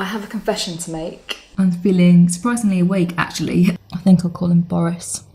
I have a confession to make. I'm feeling surprisingly awake, actually. I think I'll call him Boris.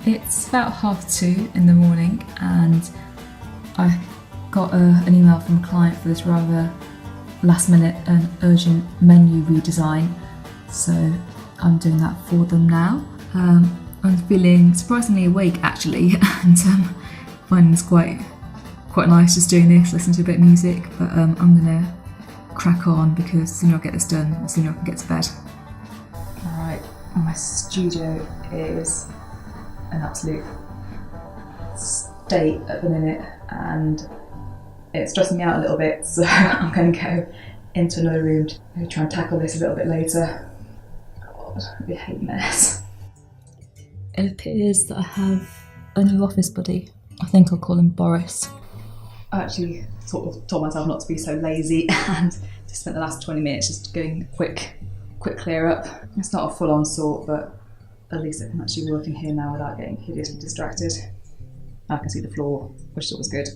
It's about 2:30 in the morning and I got an email from a client for this rather last minute and urgent menu redesign, so I'm doing that for them now. I'm feeling surprisingly awake, actually, and finding this quite nice just doing this, listening to a bit of music, but I'm gonna crack on because the sooner I get this done, the sooner I can get to bed. Alright, my studio is an absolute state at the minute and it's stressing me out a little bit, so I'm going to go into another room to try and tackle this a little bit later. God, I hate this. It appears that I have a new office buddy. I think I'll call him Boris. I actually sort of told myself not to be so lazy and just spent the last 20 minutes just doing a quick clear up. It's not a full-on sort, but at least I can actually work in here now without getting hideously distracted. I can see the floor, which is always good.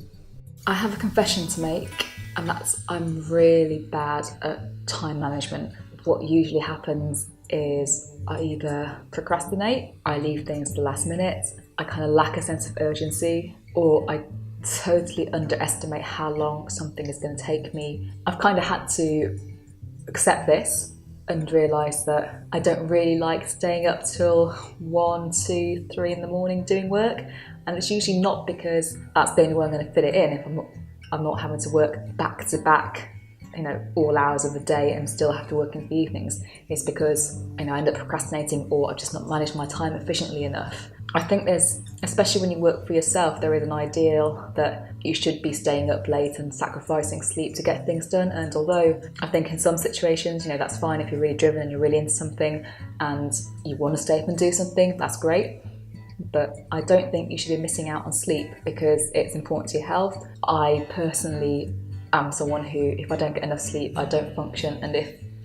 I have a confession to make, and that's I'm really bad at time management. What usually happens is I either procrastinate, I leave things to the last minute, I kind of lack a sense of urgency, or I totally underestimate how long something is going to take me. I've kind of had to accept this and realise that I don't really like staying up till 1, 2, 3 in the morning doing work, and it's usually not because that's the only way I'm going to fit it in. If I'm not having to work back to back, all hours of the day and still have to work in the evenings. It's because I end up procrastinating or I've just not managed my time efficiently enough. I think there's, especially when you work for yourself, there is an ideal that you should be staying up late and sacrificing sleep to get things done. And although I think in some situations, that's fine if you're really driven and you're really into something and you want to stay up and do something, that's great. But I don't think you should be missing out on sleep because it's important to your health. I personally am someone who, if I don't get enough sleep, I don't function. And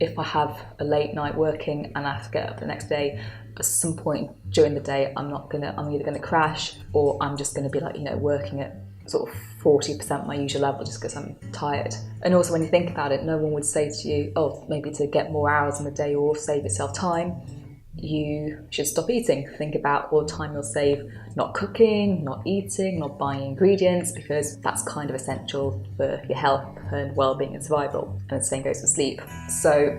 if I have a late night working and I have to get up the next day, at some point during the day, I'm either gonna crash or I'm just gonna be working at sort of 40% my usual level just because I'm tired. And also when you think about it, no one would say to you, oh, maybe to get more hours in the day or save yourself time, you should stop eating. Think about all the time you'll save not cooking, not eating, not buying ingredients, because that's kind of essential for your health and well-being and survival. And the same goes for sleep. So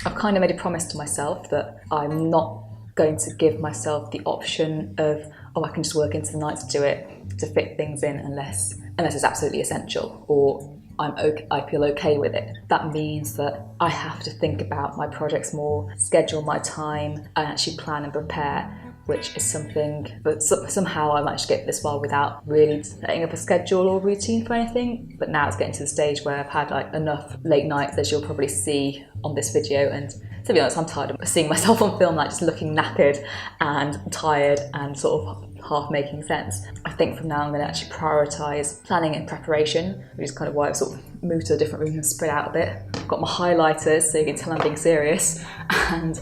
I've kind of made a promise to myself that I'm not going to give myself the option of, oh, I can just work into the night to do it, to fit things in unless it's absolutely essential or I feel okay with it. That means that I have to think about my projects more, schedule my time, and actually plan and prepare, which is something that somehow I managed to get this far without really setting up a schedule or routine for anything. But now it's getting to the stage where I've had enough late nights, as you'll probably see on this video, and to be honest, I'm tired of seeing myself on film just looking knackered and tired and sort of half making sense. I think from now I'm going to actually prioritise planning and preparation, which is kind of why I've sort of moved to a different room and spread out a bit. I've got my highlighters so you can tell I'm being serious, and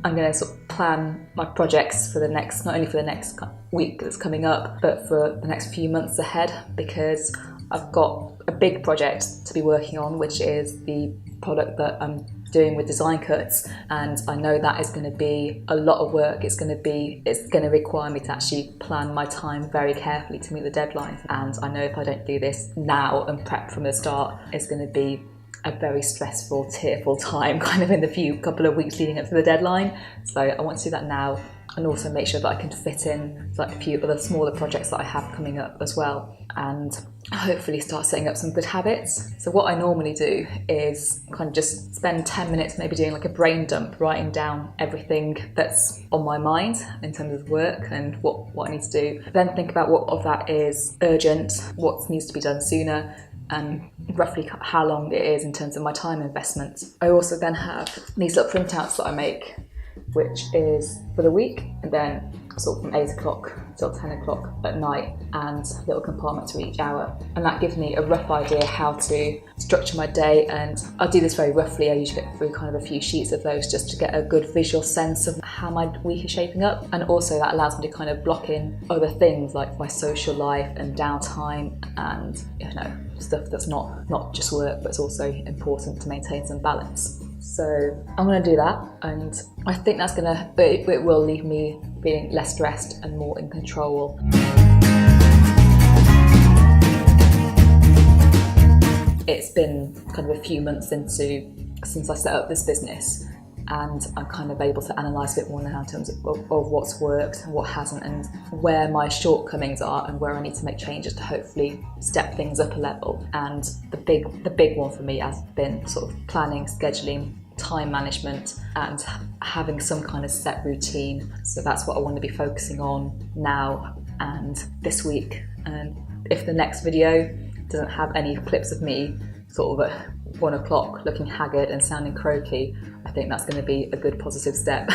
I'm going to sort of plan my projects for the next, not only for the next week that's coming up, but for the next few months ahead, because I've got a big project to be working on, which is the product that I'm doing with Design Cuts, and I know that is going to be a lot of work. It's going to require me to actually plan my time very carefully to meet the deadline, and I know if I don't do this now and prep from the start, it's going to be a very stressful, tearful time kind of in the couple of weeks leading up to the deadline. So I want to do that now, and also make sure that I can fit in like a few other smaller projects that I have coming up as well, and hopefully start setting up some good habits. So what I normally do is kind of just spend 10 minutes maybe doing like a brain dump, writing down everything that's on my mind in terms of work and what I need to do. Then think about what of that is urgent, what needs to be done sooner, and roughly how long it is in terms of my time investment. I also then have these little printouts that I make, which is for the week, and then sort of from 8 o'clock till 10 o'clock at night, and little compartments for each hour. And that gives me a rough idea how to structure my day, and I'll do this very roughly. I usually get through kind of a few sheets of those just to get a good visual sense of how my week is shaping up. And also that allows me to kind of block in other things like my social life and downtime, and stuff that's not just work, but it's also important to maintain some balance. So I'm going to do that, and I think it will leave me feeling less stressed and more in control. It's been kind of a few months since I set up this business, and I'm kind of able to analyse a bit more now in terms of what's worked and what hasn't, and where my shortcomings are and where I need to make changes to hopefully step things up a level. And the big one for me has been sort of planning, scheduling, time management, and having some kind of set routine. So that's what I want to be focusing on now and this week. And if the next video doesn't have any clips of me sort of at 1 o'clock looking haggard and sounding croaky, I think that's going to be a good positive step.